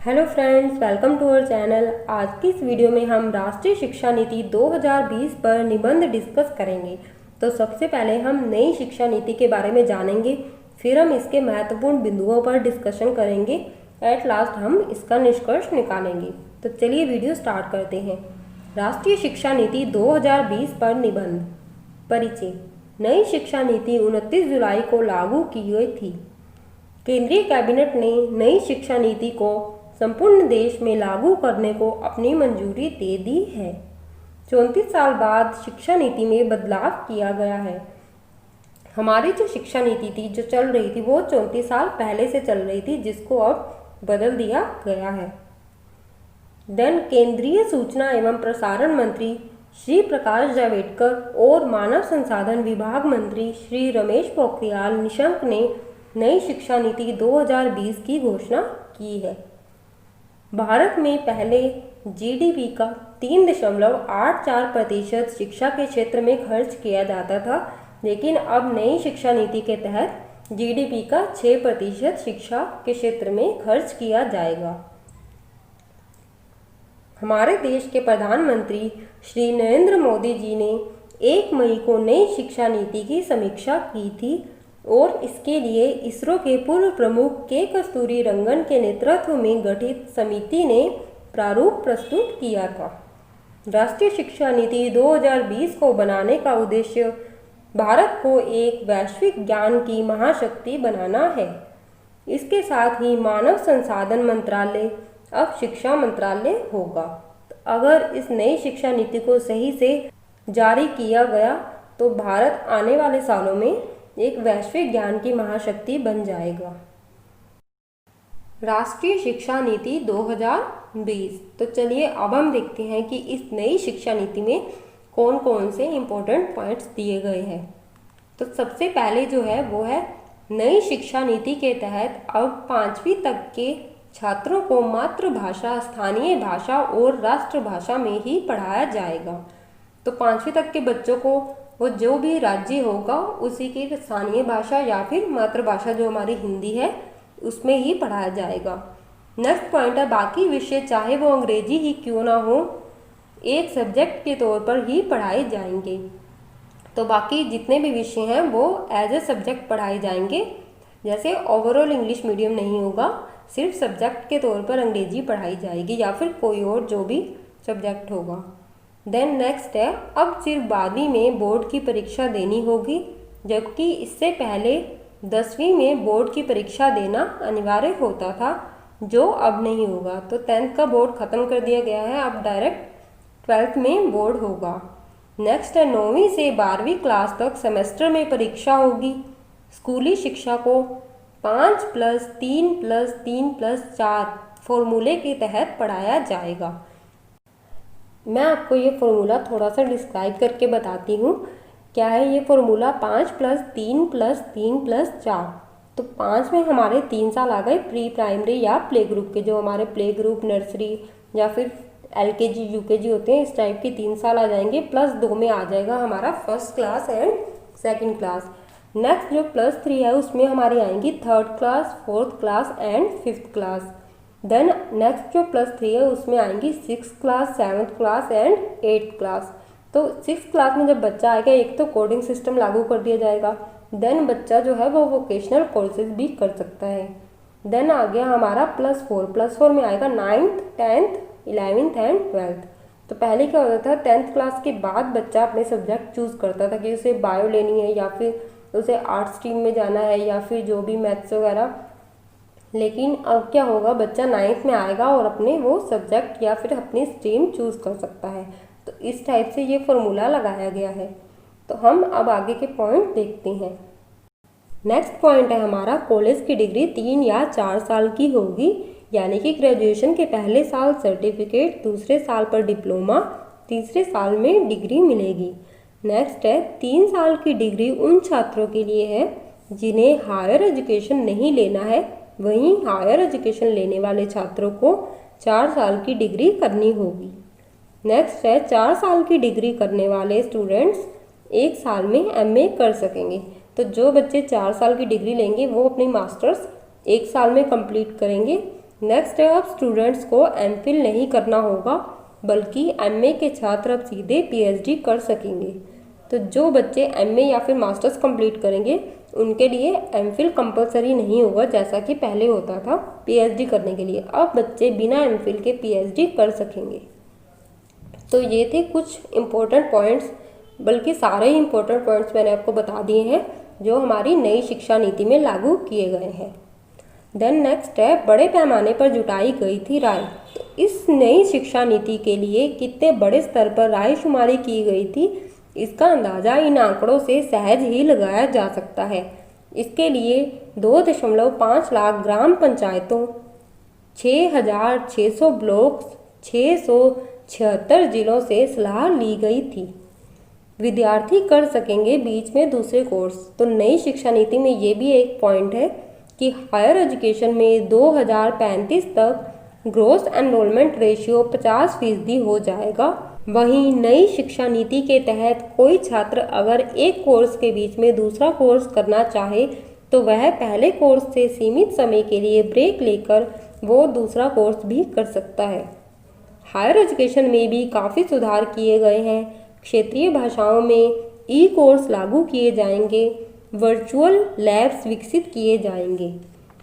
Hello friends, welcome to our channel. आज की इस वीडियो में हम राष्ट्रीय शिक्षा नीति 2020 पर निबंध डिस्कस करेंगे। तो सबसे पहले हम नई शिक्षा नीति के बारे में जानेंगे, फिर हम इसके महत्वपूर्ण बिंदुओं पर डिस्कशन करेंगे, एट लास्ट हम इसका निष्कर्ष निकालेंगे। तो चलिए वीडियो स्टार्ट करते हैं। राष्ट्रीय शिक्षा नीति 2020 पर निबंध। परिचय। नई शिक्षा नीति 29 जुलाई को लागू की गई थी। केंद्रीय कैबिनेट ने नई शिक्षा नीति को संपूर्ण देश में लागू करने को अपनी मंजूरी दे दी है। 34 साल बाद शिक्षा नीति में बदलाव किया गया है। हमारी जो शिक्षा नीति थी जो चल रही थी वो 34 साल पहले से चल रही थी, जिसको अब बदल दिया गया है। देन केंद्रीय सूचना एवं प्रसारण मंत्री श्री प्रकाश जावड़ेकर और मानव संसाधन विभाग मंत्री श्री रमेश पोखरियाल निशंक ने नई शिक्षा नीति 2020 की घोषणा की है। भारत में पहले जीडीपी का 3.84% शिक्षा के क्षेत्र में खर्च किया जाता था, लेकिन अब नई शिक्षा नीति के तहत जीडीपी का 6% शिक्षा के क्षेत्र में खर्च किया जाएगा। हमारे देश के प्रधानमंत्री श्री नरेंद्र मोदी जी ने 1 मई को नई शिक्षा नीति की समीक्षा की थी और इसके लिए इसरो के पूर्व प्रमुख के कस्तूरी रंगन के नेतृत्व में गठित समिति ने प्रारूप प्रस्तुत किया था। राष्ट्रीय शिक्षा नीति 2020 को बनाने का उद्देश्य भारत को एक वैश्विक ज्ञान की महाशक्ति बनाना है। इसके साथ ही मानव संसाधन मंत्रालय अब शिक्षा मंत्रालय होगा। अगर इस नई शिक्षा नीति को सही से जारी किया गया तो भारत आने वाले सालों में एक वैश्विक ज्ञान की महाशक्ति बन जाएगा। राष्ट्रीय शिक्षा नीति 2020। तो चलिए अब हम देखते हैं कि इस नई शिक्षा नीति में कौन कौन से इम्पोर्टेंट पॉइंट्स दिए गए हैं। तो सबसे पहले जो है वो है नई शिक्षा नीति के तहत अब 5वीं तक के छात्रों को मातृभाषा, स्थानीय भाषा और राष्ट्रभाषा में ही पढ़ाया जाएगा। तो 5वीं तक के बच्चों को वो जो भी राज्य होगा उसी की स्थानीय भाषा या फिर मातृभाषा जो हमारी हिंदी है उसमें ही पढ़ाया जाएगा। नेक्स्ट पॉइंट है बाकी विषय चाहे वो अंग्रेजी ही क्यों ना हो एक सब्जेक्ट के तौर पर ही पढ़ाए जाएंगे। तो बाकी जितने भी विषय हैं वो एज ए सब्जेक्ट पढ़ाए जाएंगे। जैसे ओवरऑल इंग्लिश मीडियम नहीं होगा, सिर्फ सब्जेक्ट के तौर पर अंग्रेजी पढ़ाई जाएगी या फिर कोई और जो भी सब्जेक्ट होगा। देन नेक्स्ट है अब सिर्फ 12वीं में बोर्ड की परीक्षा देनी होगी, जबकि इससे पहले 10वीं में बोर्ड की परीक्षा देना अनिवार्य होता था, जो अब नहीं होगा। तो 10th का बोर्ड ख़त्म कर दिया गया है, अब डायरेक्ट 12th में बोर्ड होगा। नेक्स्ट है 9वीं से 12वीं क्लास तक सेमेस्टर में परीक्षा होगी। स्कूली शिक्षा को 5+3+3+4 फॉर्मूले के तहत पढ़ाया जाएगा। मैं आपको ये फॉर्मूला थोड़ा सा डिस्क्राइब करके बताती हूँ। क्या है ये फॉर्मूला 5+3+3+4। तो 5 में हमारे 3 साल आ गए प्री प्राइमरी या प्ले ग्रुप के, जो हमारे प्ले ग्रुप, नर्सरी या फिर LKG UKG होते हैं, इस टाइप के 3 साल आ जाएंगे। +2 में आ जाएगा हमारा first class and second class. Next जो +3 है उसमें हमारी आएंगी 3rd class, 4th class and 5th class. Then next जो +3 है उसमें आएंगी 6th class, 7th class and 8th class. तो 6th क्लास में जब बच्चा आएगा एक तो कोडिंग सिस्टम लागू कर दिया जाएगा, देन बच्चा जो है वो वोकेशनल कोर्सेज भी कर सकता है। देन आ गया हमारा +4 में आएगा 9th, 10th, 11th and 12th। तो पहले क्या होता था 10th क्लास के बाद बच्चा अपने सब्जेक्ट चूज़ करता था कि उसे बायो लेनी है या फिर उसे आर्ट स्ट्रीम में जाना है या फिर जो भी मैथ्स वगैरह। लेकिन अब क्या होगा, बच्चा 9th में आएगा और अपने वो सब्जेक्ट या फिर अपनी स्ट्रीम चूज़ कर सकता है। तो इस टाइप से ये फॉर्मूला लगाया गया है। तो हम अब आगे के पॉइंट देखते हैं। नेक्स्ट पॉइंट है हमारा कॉलेज की डिग्री 3 या 4 साल की होगी, यानी कि ग्रेजुएशन के पहले साल सर्टिफिकेट, दूसरे साल पर डिप्लोमा, तीसरे साल में डिग्री मिलेगी। नेक्स्ट है 3 साल की डिग्री उन छात्रों के लिए है जिन्हें हायर एजुकेशन नहीं लेना है, वहीं हायर एजुकेशन लेने वाले छात्रों को 4 साल की डिग्री करनी होगी। नेक्स्ट है 4 साल की डिग्री करने वाले स्टूडेंट्स 1 साल में MA कर सकेंगे। तो जो बच्चे 4 साल की डिग्री लेंगे वो अपनी मास्टर्स 1 साल में कंप्लीट करेंगे नेक्स्ट है, अब स्टूडेंट्स को एमफिल नहीं करना होगा, बल्कि एमए के छात्र अब सीधे पीएचडी कर सकेंगे। तो जो बच्चे एमए या फिर मास्टर्स कंप्लीट करेंगे उनके लिए एमफिल कंपलसरी नहीं होगा, जैसा कि पहले होता था पीएचडी करने के लिए। अब बच्चे बिना एमफिल के पीएचडी कर सकेंगे। तो ये थे कुछ इम्पोर्टेंट पॉइंट्स, बल्कि सारे ही इम्पोर्टेंट पॉइंट्स मैंने आपको बता दिए हैं जो हमारी नई शिक्षा नीति में लागू किए गए हैं। देन नेक्स्ट है, बड़े पैमाने पर जुटाई गई थी राय। तो इस नई शिक्षा नीति के लिए कितने बड़े स्तर पर रायशुमारी की गई थी, इसका अंदाज़ा इन आंकड़ों से सहज ही लगाया जा सकता है। इसके लिए 2.5 लाख ग्राम पंचायतों, 6,600 ब्लॉक्स, 676 जिलों से सलाह ली गई थी। विद्यार्थी कर सकेंगे बीच में दूसरे कोर्स। तो नई शिक्षा नीति में ये भी एक पॉइंट है कि हायर एजुकेशन में 2035 तक ग्रोस एनरोलमेंट रेशियो 50% हो जाएगा। वहीं नई शिक्षा नीति के तहत कोई छात्र अगर एक कोर्स के बीच में दूसरा कोर्स करना चाहे तो वह पहले कोर्स से सीमित समय के लिए ब्रेक लेकर वो दूसरा कोर्स भी कर सकता है। हायर एजुकेशन में भी काफ़ी सुधार किए गए हैं। क्षेत्रीय भाषाओं में ई कोर्स लागू किए जाएंगे, वर्चुअल लैब्स विकसित किए जाएंगे।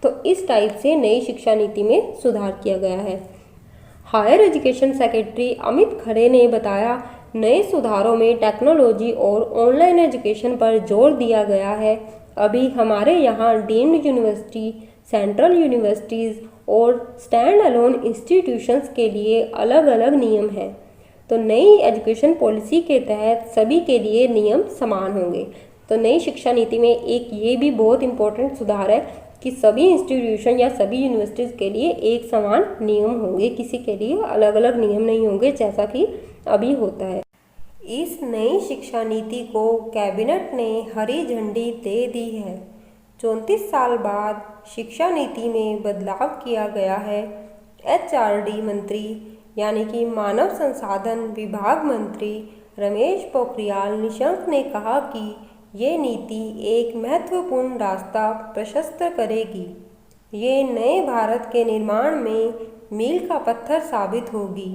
तो इस टाइप से नई शिक्षा नीति में सुधार किया गया है। Higher education secretary Amit Khare ने बताया, नए सुधारों में टेक्नोलॉजी और ऑनलाइन एजुकेशन पर जोर दिया गया है। अभी हमारे यहाँ डीम्ड यूनिवर्सिटी, सेंट्रल यूनिवर्सिटीज़ और स्टैंड अलोन इंस्टीट्यूशंस के लिए अलग अलग नियम हैं। तो नई एजुकेशन पॉलिसी के तहत सभी के लिए नियम समान होंगे। तो नई शिक्षा नीति में एक ये भी बहुत इम्पोर्टेंट सुधार है कि सभी इंस्टीट्यूशन या सभी यूनिवर्सिटीज़ के लिए एक समान नियम होंगे, किसी के लिए अलग अलग नियम नहीं होंगे जैसा कि अभी होता है। इस नई शिक्षा नीति को कैबिनेट ने हरी झंडी दे दी है। 34 साल बाद शिक्षा नीति में बदलाव किया गया है। एचआरडी मंत्री यानी कि मानव संसाधन विभाग मंत्री रमेश पोखरियाल निशंक ने कहा कि ये नीति एक महत्वपूर्ण रास्ता प्रशस्त करेगी। ये नए भारत के निर्माण में मील का पत्थर साबित होगी।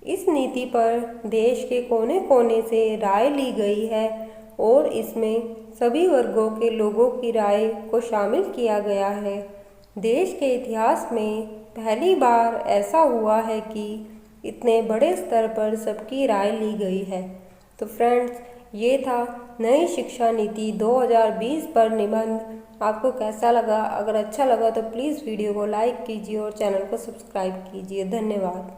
इस नीति पर देश के कोने कोने से राय ली गई है और इसमें सभी वर्गों के लोगों की राय को शामिल किया गया है। देश के इतिहास में पहली बार ऐसा हुआ है कि इतने बड़े स्तर पर सबकी राय ली गई है। तो फ्रेंड्स, ये था नई शिक्षा नीति 2020 पर निबंध। आपको कैसा लगा? अगर अच्छा लगा तो प्लीज़ वीडियो को लाइक कीजिए और चैनल को सब्सक्राइब कीजिए। धन्यवाद।